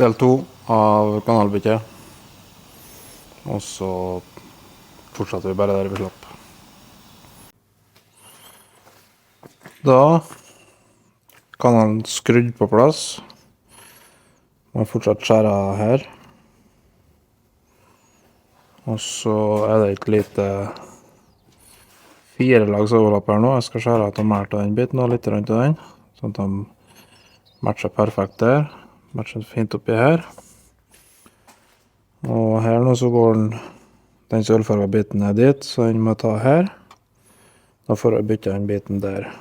del 2 av kanalbyttet. Og så fortsetter vi bare der vi slapp. Da kanalen skrudd på plass. Man fortsatt skjære her. Og så det et lite 4 lags overlapp her nå. Jeg skal skjære til mer til den biten og litt rundt den. Sånn at de matcher perfekt der. Matcher fint oppi her. Og her nå så går den sølvfarga biten ned dit, så den må ta her. Da får jeg bytte den biten der.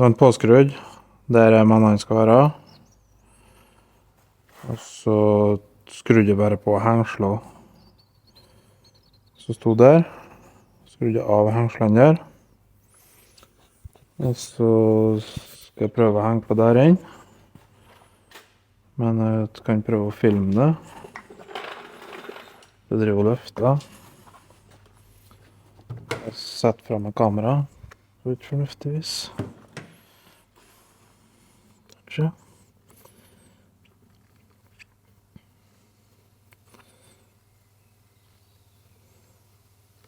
Den påskrudd, der mannen skal være. Og så skrudde jeg bare på hengsler som stod der. Skrudde av hengslene der. Og så skal jeg prøve å henge på der inn. Men jeg kan prøve å filme det. Det driver og løfter. Jeg setter frem en kamera. På et fornuftig vis. Kanskje.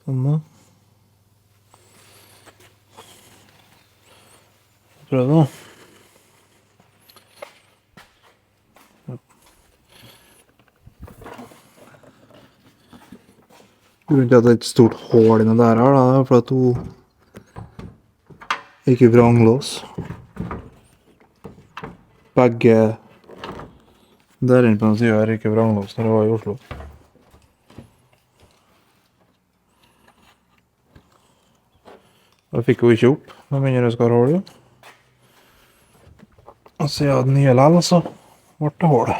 Sånn da. Prøv da. Grunnen til at det er et stort hål inne der her, da, for at hun ikke vranglås. Begge der inne på den siden ikke vranglås når jeg var i Oslo. Da fikk hun ikke opp, med mindre jeg skal ha hål. Og siden den nye lell, så ble det hål.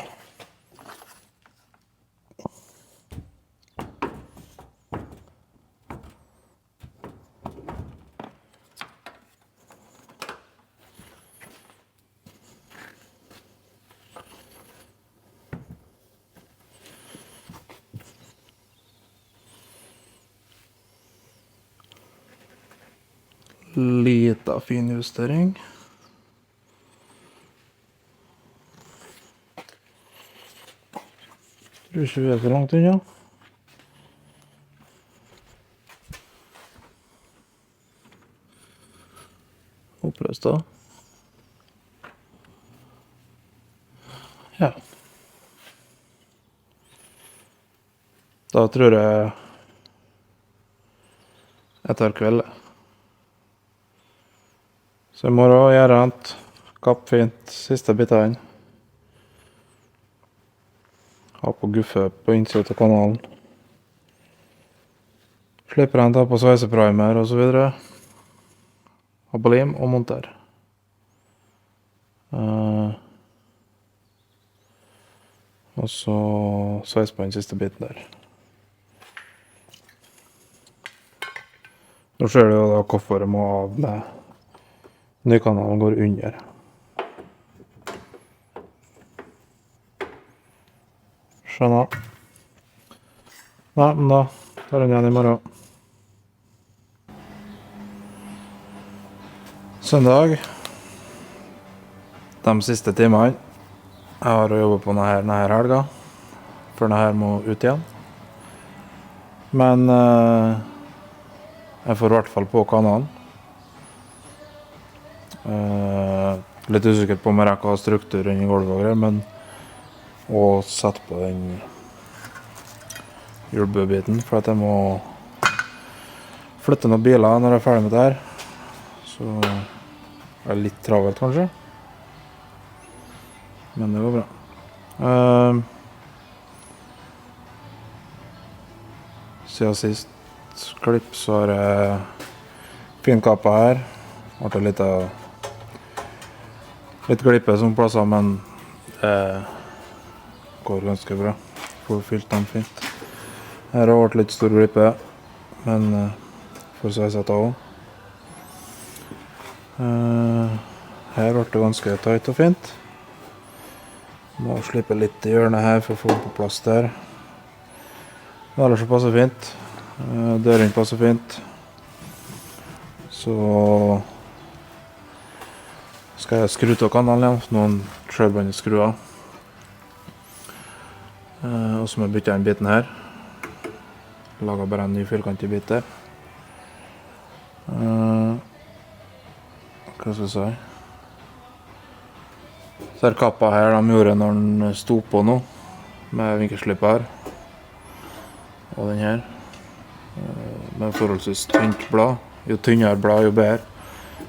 Lita fin justering. Tror ikke vi så langt unna. Oppløst da. Ja. Da tror jeg tar kveld. Så i morgen gjør jeg rent, kapp fint, siste bitene. Ha på guffe på innsiden til kanalen. Slipper rent på sveiseprimer og så videre. Ha på lim og monter. Og så sveis på den siste biten der. Nå ser du jo da hvorfor jeg må av med nykanalen går under. Skjønner. Nei, men da tar den igjen i morgen. Søndag. De siste timene. Jeg har jobbet på denne helga. For denne her må ut igjen. Men jeg får i hvert fall på kanalen. Litt usikker på om jeg rekker å ha struktur inn i gulvet og greier, men å sette på den hjulbøbiten, for at jeg må flytte noen biler når jeg er ferdig med det her. Så det litt travelt kanskje, men det går bra. Siden sist klipp så har jeg finkappa her. Det ble litt glippe som plasser, men det går ganske bra. Får fylt dem fint. Her har vært litt stor glippe, men får sveiset av også. Her ble det ganske tight og fint. Må slippe litt i hjørnet her for å få på plass der. Det ellers passer fint. Døren passer fint. Så skal jeg skru til kanalen igjen, noen skjørbåndet skruer. Og så må jeg bytte den biten her. Lager bare en ny firkantig bit der. Hva skal jeg si? Så her kappa her de gjorde når den sto på nå, med vinkelslipper. Og den her. Med forholdsvis tynt blad. Jo tynnere blad, jo bedre.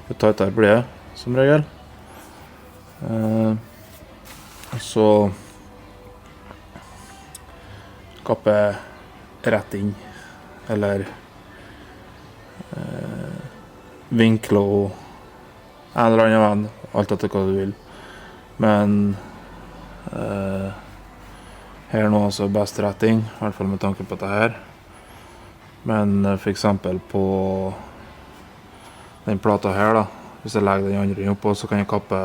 Jo tightere blir det, som regel. Så kappe rett inn, eller vinkle og en eller annen venn, alt etter hva du vil. Men her nå altså best retting, i hvert fall med tanke på dette her. Men for eksempel på den plata her da, hvis jeg legger den andre oppå, så kan jeg kappe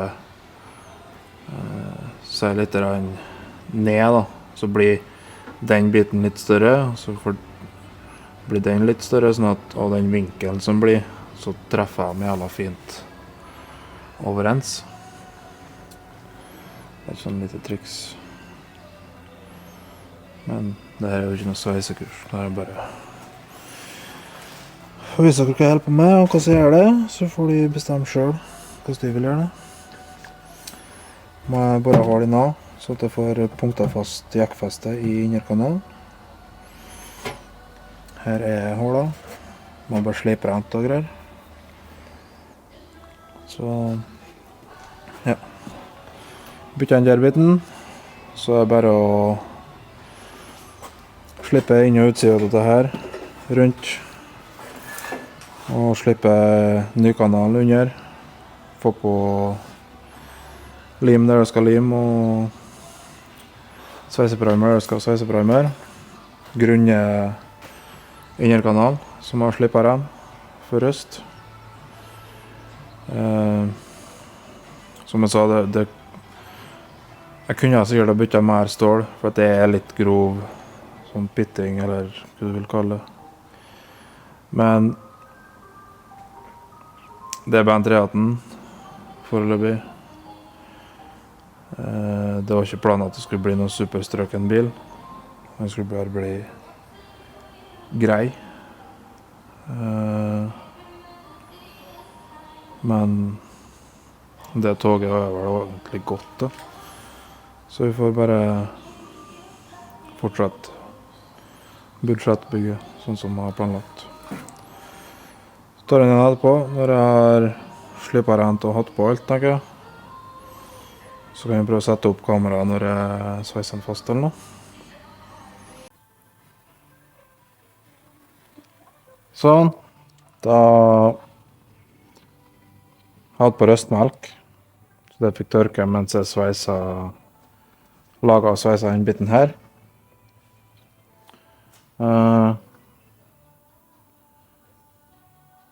seg litt ned da, så blir den biten litt større, så blir den litt større, sånn at av den vinkelen som blir, så treffer jeg meg jævla fint overens. Det er et sånn lite triks. Men det her er jo ikke noe sveisekurs, det er bare å vise dere hva jeg holder på med, og hva som gjør det, så får de bestemme selv hvordan de vil gjøre det. Må jeg bare ha den av, så at jeg får punktet fast jakkfeste i innerkanalen. Her er hålet. Må bare slipe rent og greier. Så, ja. Bytte den der biten, så er det bare å slippe inn- og utsida av dette her, rundt. Og slippe nykanalen under. Få på lim der det skal lim, og sveiseprimer der det skal sveiseprimer. Grunne innerkanal, som har slippet den for røst. Som jeg sa, jeg kunne sikkert ha byttet mer stål, for at det er litt grov, sånn pitting, eller hva du vil kalle det. Men det er bare en 318 foreløpig. Det var ikke planen at det skulle bli noen superstrøken bil. Den skulle bare bli grei. Men det toget var vel egentlig godt da. Så vi får bare fortsette budsjettbygget, sånn som jeg har planlagt. Så tar jeg den etterpå, når jeg har slippet rent og hatt på alt, tenker jeg. Så kan jeg prøve å sette opp kameraet når jeg sveiser den fast eller noe. Sånn. Da hadde på røstmelk, så det fikk tørke mens jeg laget og sveiset den biten her.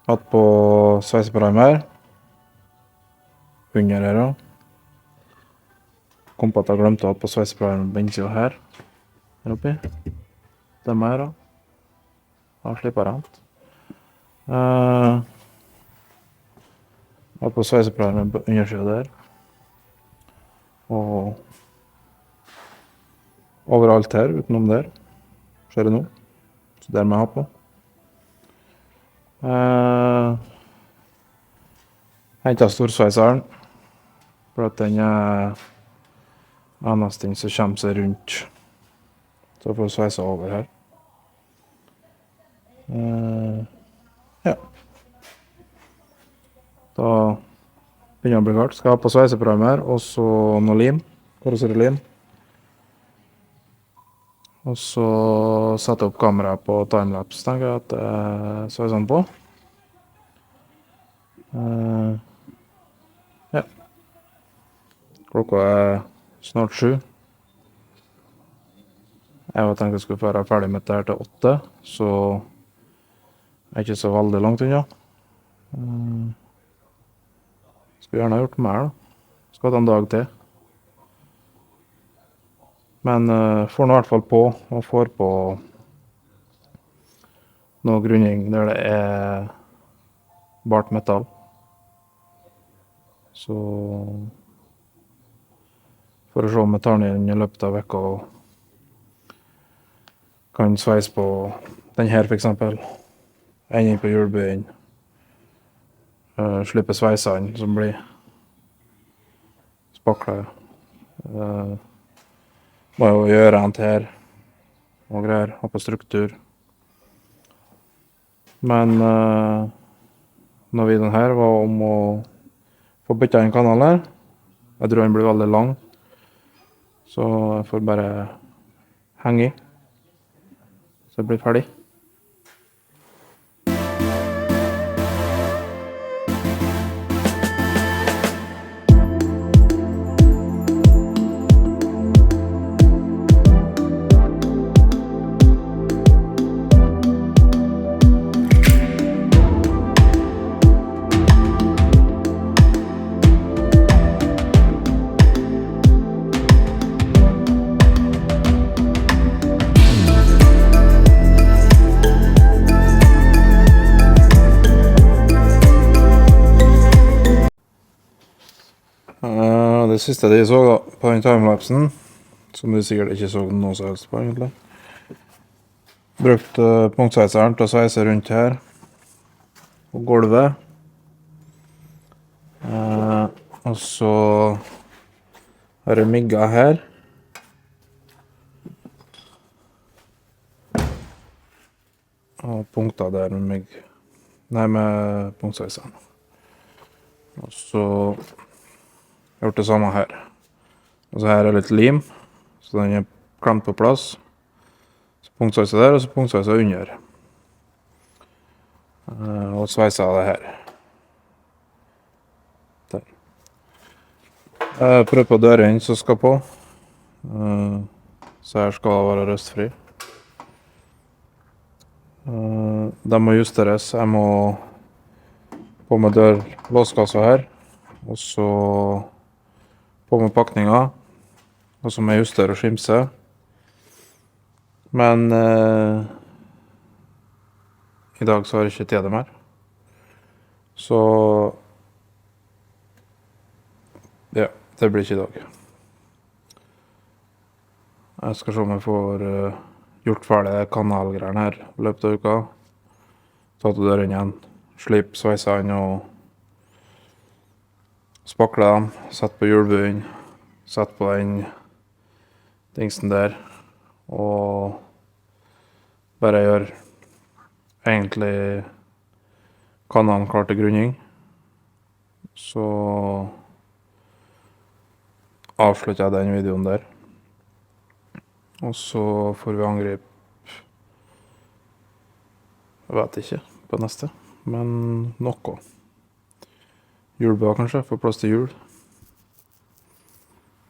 Hatt på sveiseprimer under her også. Kom på at jeg glemte å ha på sveiseprimer på innsiden her oppi. Det må jeg da. Da slipper jeg rent. Hatt på sveiseprimer på undersiden der. Og overalt her, utenom der. Ser det nå. Så der må jeg ha på. Hentet storsveiseren. For at den er eneste ting som kommer seg rundt. Så jeg får sveise over her. Ja. Da begynner det å bli klart. Skal jeg ha på sveiseprimer, og så noe lim. Karosserilim. Og så setter jeg opp kameraet på timelapse, tenker jeg at jeg sveiser den på. Ja. Klokka er snart 7. Jeg hadde tenkt jeg skulle være ferdig med dette her til 8, så jeg er ikke så veldig langt unna. Skulle gjerne ha gjort mer da. Skal ta en dag til. Men får nå i hvert fall på, og får på noe grunning der det er bart metall. Så for å se om jeg tar den inn i løpet av vekka og kan sveise på den her for eksempel. Enden på hjulbuen. Slippe sveisene som blir spaklet. Må jo gjøre en til her og greier, ha på struktur. Men når videoen her var om å få bytta en kanal her. Jeg tror den blir veldig lang, så jeg får bare henge i, så det blir ferdig. Det siste de så da, på den timelapsen, som de sikkert ikke så noe som helst på egentlig. Brukte punktsveiseren til å sveise rundt her, på gulvet. Og så har jeg migget her. Og punkter der med migg. Nei, med punktsveiseren. Og så jeg har gjort det samme her. Og så her er litt lim, så den er klemt på plass. Så punktsveiser der, og så punktsveiser under. Og sveiser det her. Der. Jeg prøver på døren som skal på. Så her skal det være røstfri. De må justeres. Jeg må på med låskassa her. Og så på med pakninga, og så må jeg justere og skimse. Men i dag så har jeg ikke tid det mer. Så ja, det blir ikke i dag. Jeg skal se om jeg får gjort ferdig kanalgreiene her i løpet av uka. Ta til døren igjen, slippe sveisene og spakle dem, sett på hjulbuen, sett på den dingsen der, og bare gjør egentlig kanalen klar til grunning. Så avslutter jeg den videoen der. Og så får vi angripe, jeg vet ikke, på neste, men noe. Hjulbua kanskje, få plass til hjul.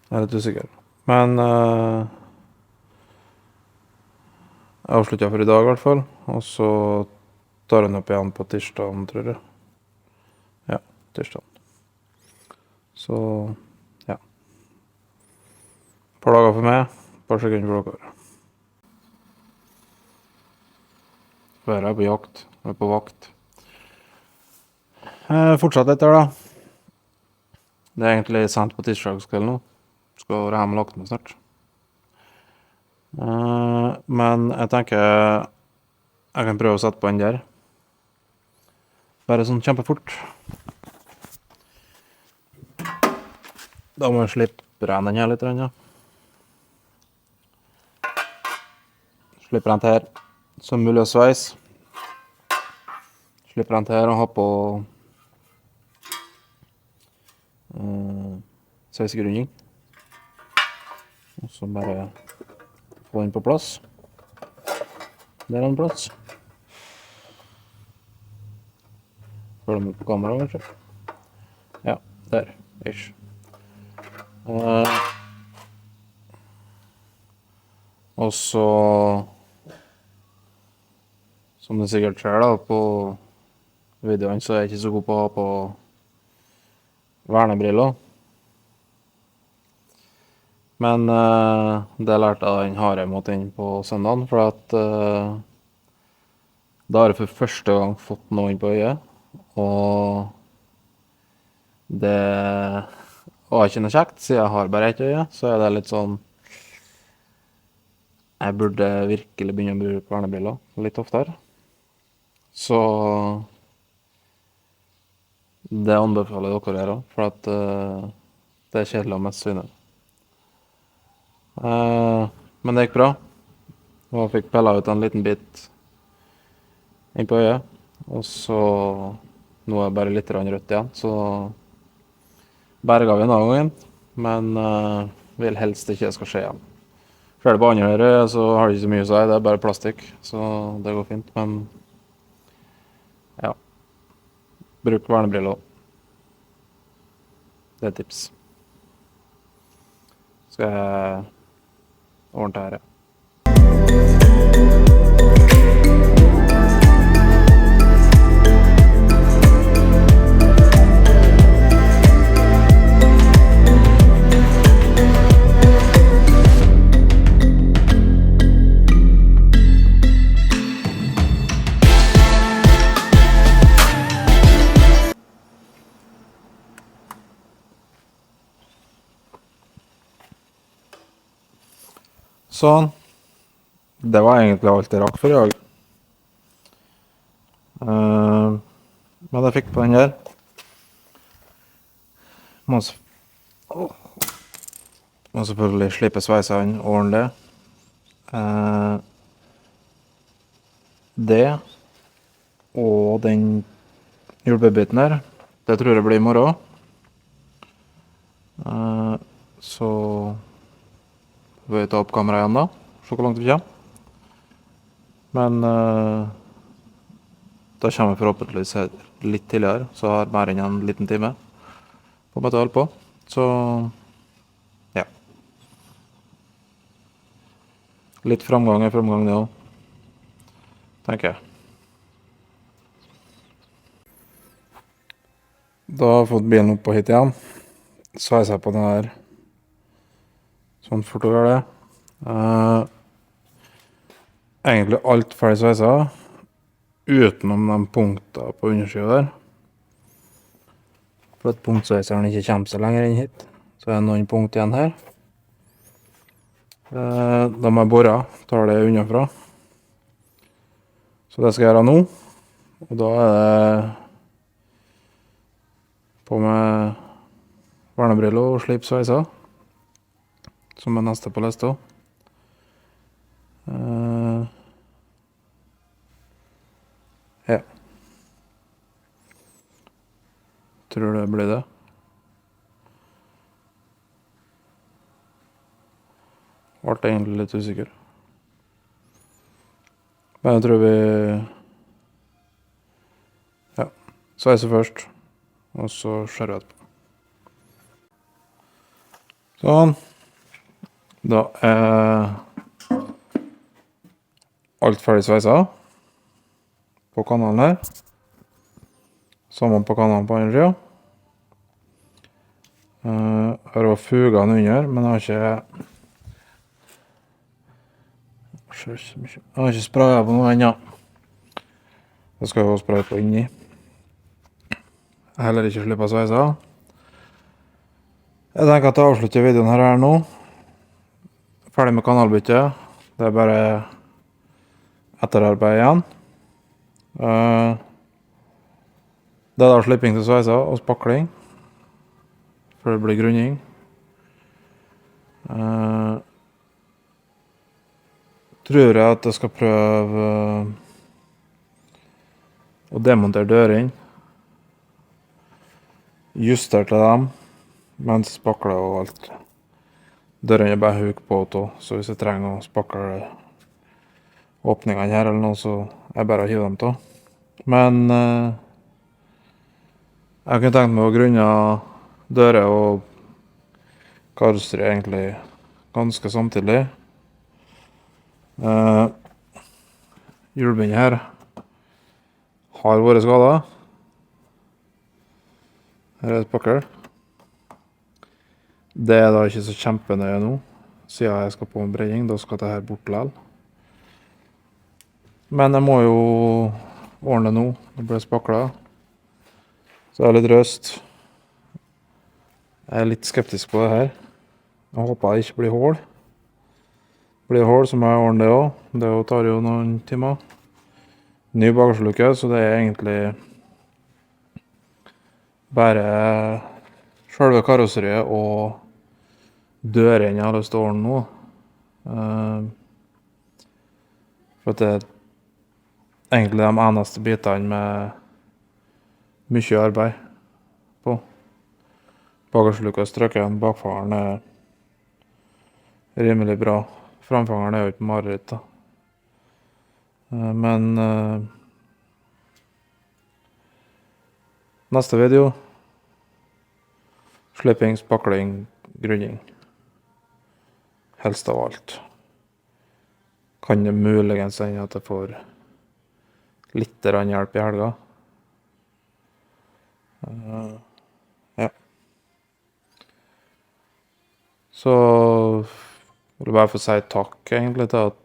Jeg er litt usikker. Men jeg avslutter for i dag i hvert fall. Og så tar jeg den opp igjen på tirsdagen, tror jeg. Ja, tirsdagen. Så, ja. Et par dager for meg, et par sekunder for dere. Så er jeg på jakt, jeg er på vakt. Fortsatt etter da. Det er egentlig sent på tirsdagskveld nå. Skal være hjemme og lagt meg snart. Men jeg tenker jeg kan prøve å sette på den der. Bare sånn kjempefort. Da må jeg slippe den her litt. Ja. Slipper den til her som mulig å sveise. Slipper den til her og ha på sveisegrunning. Og så bare få den på plass. Der er den plass. Følger med på kamera, kanskje. Ja, der. Ish. Og så, som det sikkert ser da, på videoen, så er jeg ikke så god på å ha på vernebriller. Men det lærte jeg den harde måten inn på søndagen, for at da har jeg for første gang fått noe inn på øyet, og Det var ikke noe kjekt, siden jeg har bare ett øye, så er det litt sånn jeg burde virkelig begynne å bruke vernebriller litt oftere. Så det anbefaler jeg dere å gjøre, for at det er kjedelig å miste synet. Men det gikk bra, og jeg fikk pella ut en liten bit inn på øyet, og så nå er det bare litt rødt igjen, så berga vi denne gangen, men vil helst ikke det skal skje igjen. Skjer det på andre øyet, så har det ikke så mye å si, det er bare plastikk, så det går fint, men ja, bruk vernebriller. Det er et tips. Skal jeg ordne det her, ja. Sånn. Det var egentlig alt jeg rakk for i dag. Men jeg fikk på den der. Må selvfølgelig slippe sveisene ordentlig. Det og den hjulpebiten der, det tror jeg blir i morgen. Så får vi ta opp kameraet igjen da, se hvor langt vi kommer. Men da kommer jeg forhåpentligvis litt tidligere, så har mer enn en liten time på meg til å holde på. Så ja. Litt framgang er framgang det også, tenker jeg. Da har jeg fått bilen opp på hit igjen. Sveiser jeg på den her. Sånn fort å gjøre det. Egentlig alt ferdig sveiset, utenom de punktene på undersiden der. For at punktsveiseren ikke kommer så lenger inn hit, så er det noen punkt igjen her. Da må jeg bore, tar det unnafra. Så det skal jeg gjøre nå. Og da er det på med vernebriller og slipe sveiser, som er neste på lista. Ja. Tror det blir det. Ble egentlig litt usikker. Men jeg tror vi ja, sveiser først, og så skjærer vi etterpå. Sånn. Da er alt ferdig sveiset på kanalen her. Sammen på kanalen på andre siden. Jeg har også fuget den under, men jeg har ikke sprayet på noe ennå. Det skal jeg også spraye på inni. Jeg har heller ikke slippet sveiset. Jeg tenker at jeg avslutter videoen her nå. Ferdig med kanalbyttet. Det er bare etterarbeid igjen. Det er da slipping til sveiser og spakling, for det blir grunning. Tror jeg at jeg skal prøve å demontere dørene. Justere til dem, mens spakler og alt. Dørene er bare huk på to, så hvis jeg trenger å spakle åpningene her eller noe, så er det bare å hive dem til. Men jeg kunne tenkt meg å grunne dører og karosseri egentlig ganske samtidig. Hjulbindet her har vært skadet. Her er et spakkel. Det er da ikke så kjempenøye nå, siden jeg skal på en brenning. Da skal det her bort likevel. Men jeg må jo ordne det nå. Det ble spaklet. Så det er litt røst. Jeg er litt skeptisk på det her. Jeg håper det ikke blir hål. Blir det hål, så må jeg ordne det også. Det tar jo noen timer. Ny bagasjelukke, så det er egentlig bare selve karosseriet og dørene jeg har lyst til å ordne nå. For at det er egentlig de eneste bitene med mye arbeid på. Bagasjelukka strøker igjen, bakfangeren er rimelig bra. Framfangeren er jo ikke mareritt da. Men neste video, slipping, spakling, grunning. Helst av alt. Kan det muligens hende at jeg får litt hjelp i helga. Ja. Så vil jeg bare få si takk egentlig til at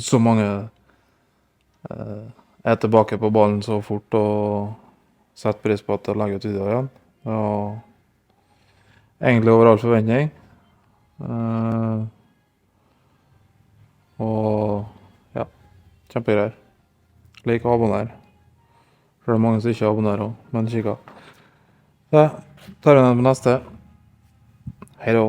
så mange er tilbake på ballen så fort og setter pris på at jeg legger ut videoer igjen. Og egentlig over all forventning. Og ja, kjempegreier. Lik og abonner. For det er mange som ikke abonnerer også, men kikker. Så tar jeg den på neste. Hei da.